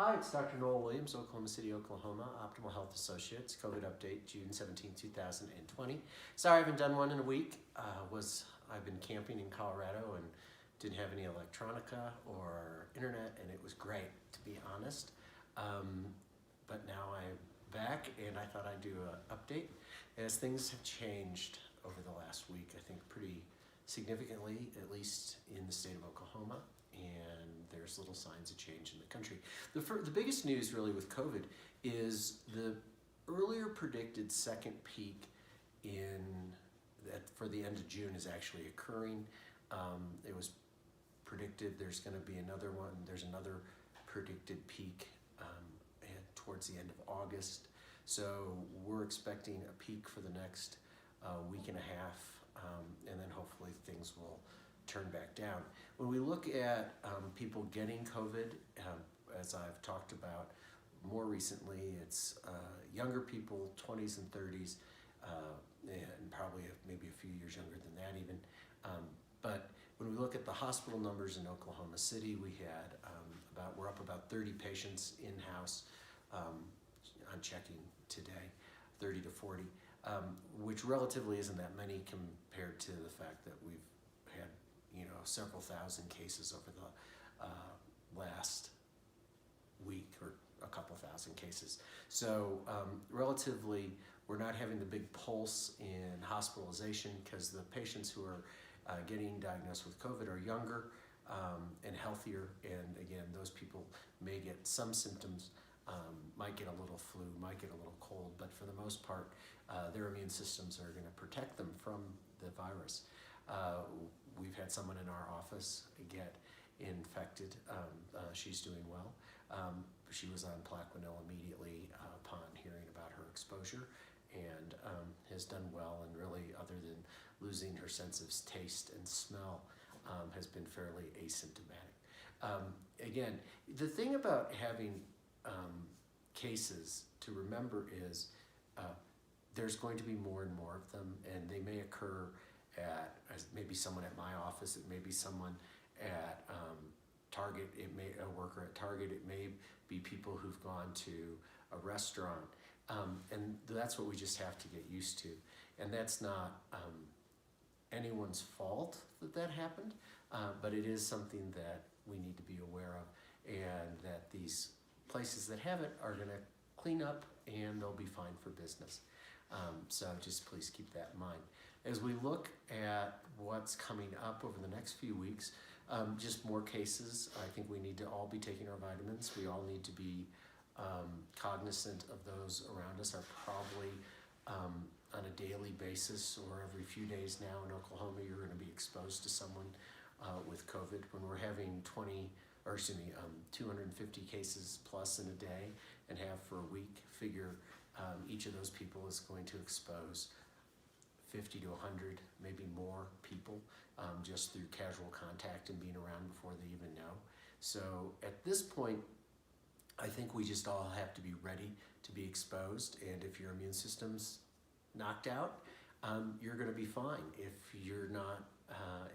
Hi, it's Dr. Noel Williams, Oklahoma City, Oklahoma, Optimal Health Associates, COVID update, June 17, 2020. Sorry I haven't done one in a week. I've been camping in Colorado and didn't have any electronica or internet, and it was great, to be honest. But now I'm back, and I thought I'd do an update as things have changed over the last week, I think pretty significantly, at least in the state of Oklahoma, and there's little signs of change in the country. The biggest news really with COVID is the earlier predicted second peak for the end of June is actually occurring. It was predicted there's going to be another one. There's another predicted peak towards the end of August. So we're expecting a peak for the next week and a half, and then hopefully things will turn back down. When we look at people getting COVID, as I've talked about more recently, it's younger people, 20s and 30s, and probably maybe a few years younger than that even. But when we look at the hospital numbers in Oklahoma City, we had we're up about 30 patients in-house. I'm checking today, 30 to 40, which relatively isn't that many compared to the fact that we've had several thousand cases over the last week, or a couple thousand cases. So relatively, we're not having the big pulse in hospitalization because the patients who are getting diagnosed with COVID are younger and healthier. And again, those people may get some symptoms, might get a little flu, might get a little cold, but for the most part, their immune systems are going to protect them from the virus. We've had someone in our office get infected. She's doing well. She was on Plaquenil immediately upon hearing about her exposure, and has done well, and really, other than losing her sense of taste and smell, has been fairly asymptomatic. Again, the thing about having cases to remember is there's going to be more and more of them, and they may occur at maybe someone at my office, it may be someone at Target, it may a worker at Target, it may be people who've gone to a restaurant, and that's what we just have to get used to. And that's not anyone's fault that happened, but it is something that we need to be aware of, and that these places that have it are going to clean up and they'll be fine for business. So just please keep that in mind. As we look at what's coming up over the next few weeks, just more cases. I think we need to all be taking our vitamins. We all need to be cognizant of those around us. Are probably on a daily basis or every few days now in Oklahoma, you're going to be exposed to someone with COVID. When we're having 250 cases plus in a day and have for a week, figure each of those people is going to expose 50 to 100, maybe more people just through casual contact and being around before they even know. So at this point, I think we just all have to be ready to be exposed, and if your immune system's knocked out, you're going to be fine. If you're not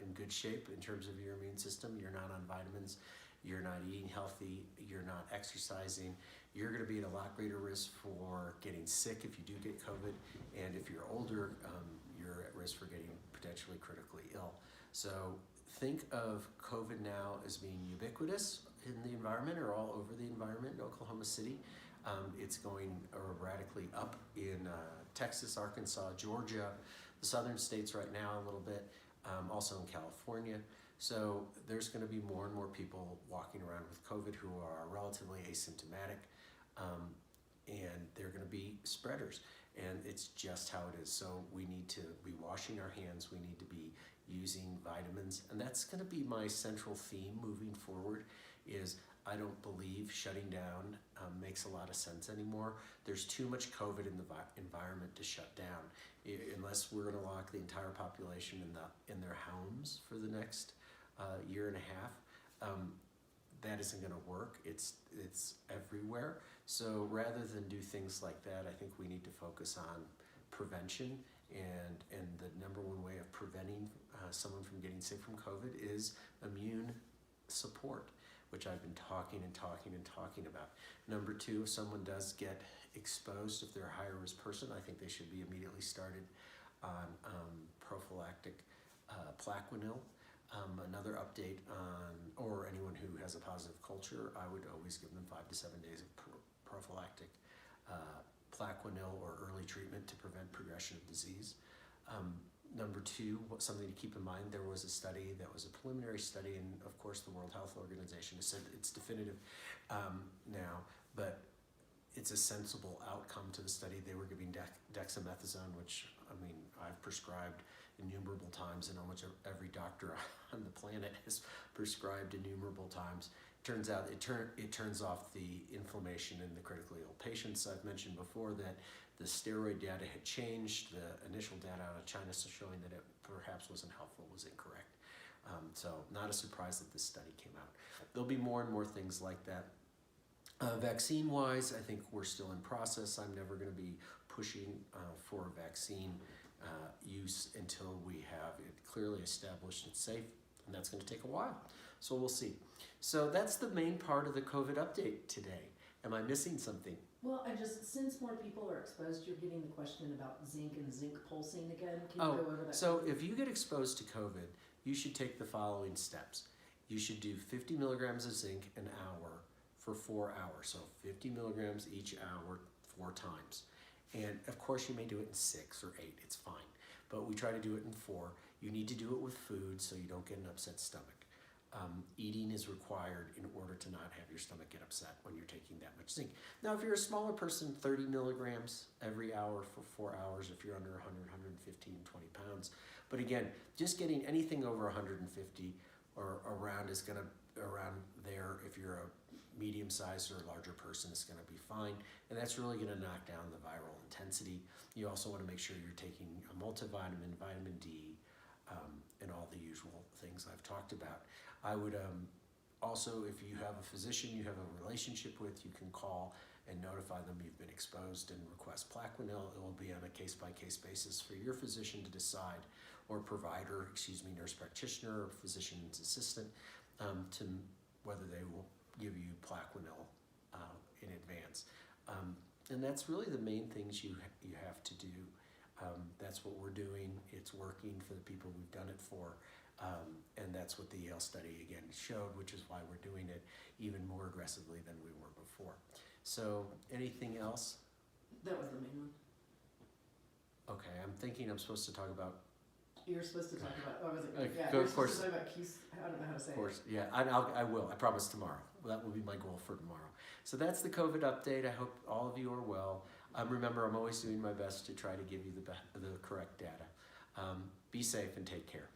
in good shape in terms of your immune system, you're not on vitamins, you're not eating healthy, you're not exercising, you're going to be at a lot greater risk for getting sick if you do get COVID, and if you're older, you're at risk for getting potentially critically ill. So think of COVID now as being ubiquitous in the environment, or all over the environment in Oklahoma City. It's going radically up in Texas, Arkansas, Georgia, the southern states right now a little bit, also in California. So there's going to be more and more people walking around with COVID who are relatively asymptomatic, and they're going to be spreaders. And it's just how it is. So we need to be washing our hands. We need to be using vitamins. And that's going to be my central theme moving forward, is I don't believe shutting down makes a lot of sense anymore. There's too much COVID in the environment to shut down. Unless we're going to lock the entire population in their homes for the next year and a half, that isn't going to work. It's everywhere. So rather than do things like that, I think we need to focus on prevention, and the number one way of preventing someone from getting sick from COVID is immune support. which I've been talking about. Number two, if someone does get exposed, if they're a higher risk person, I think they should be immediately started on prophylactic Plaquenil. Another update on, or anyone who has a positive culture, I would always give them 5 to 7 days of prophylactic Plaquenil or early treatment to prevent progression of disease. Number two, something to keep in mind, there was a study that was a preliminary study, and of course the World Health Organization has said it's definitive now, but it's a sensible outcome to the study. They were giving dexamethasone, which, I mean, I've prescribed innumerable times, and almost every doctor on the planet has prescribed innumerable times. Turns out it turns off the inflammation in the critically ill patients. I've mentioned before that the steroid data had changed. The initial data out of China showing that it perhaps wasn't helpful was incorrect. So not a surprise that this study came out. There'll be more and more things like that. Vaccine-wise, I think we're still in process. I'm never going to be pushing for vaccine use until we have it clearly established it's safe, and that's going to take a while. So we'll see. So that's the main part of the COVID update today. Am I missing something? Well, since more people are exposed, you're getting the question about zinc and zinc pulsing again. Can you go over that? So if you get exposed to COVID, you should take the following steps. You should do 50 milligrams of zinc an hour for 4 hours. So 50 milligrams each hour 4 times. And of course you may do it in 6 or 8, it's fine. But we try to do it in 4. You need to do it with food so you don't get an upset stomach. Eating is required in order to not have your stomach get upset when you're taking that much zinc. Now, if you're a smaller person, 30 milligrams every hour for 4 hours, if you're under 100, 115, 20 pounds. But again, just getting anything over 150 or around is going to, around there, if you're a medium-sized or larger person, is going to be fine. And that's really going to knock down the viral intensity. You also want to make sure you're taking a multivitamin, vitamin D, and all the usual things I've talked about. I would also, if you have a physician you have a relationship with, you can call and notify them you've been exposed and request Plaquenil. It will be on a case-by-case basis for your physician to decide, or provider, nurse practitioner or physician's assistant, to whether they will give you Plaquenil in advance. And that's really the main things you have to do. That's what we're doing. It's working for the people we've done it for. And that's what the Yale study again showed, which is why we're doing it even more aggressively than we were before. So anything else? That was the main one. Okay, I'm thinking I'm supposed to talk about. You're supposed to talk about. Oh, was it? Yeah, of you're course. supposed to talk about Q's. I don't know how to say it. Of course, yeah, I will. I promise tomorrow. That will be my goal for tomorrow. So that's the COVID update. I hope all of you are well. Remember, I'm always doing my best to try to give you the correct data. Be safe and take care.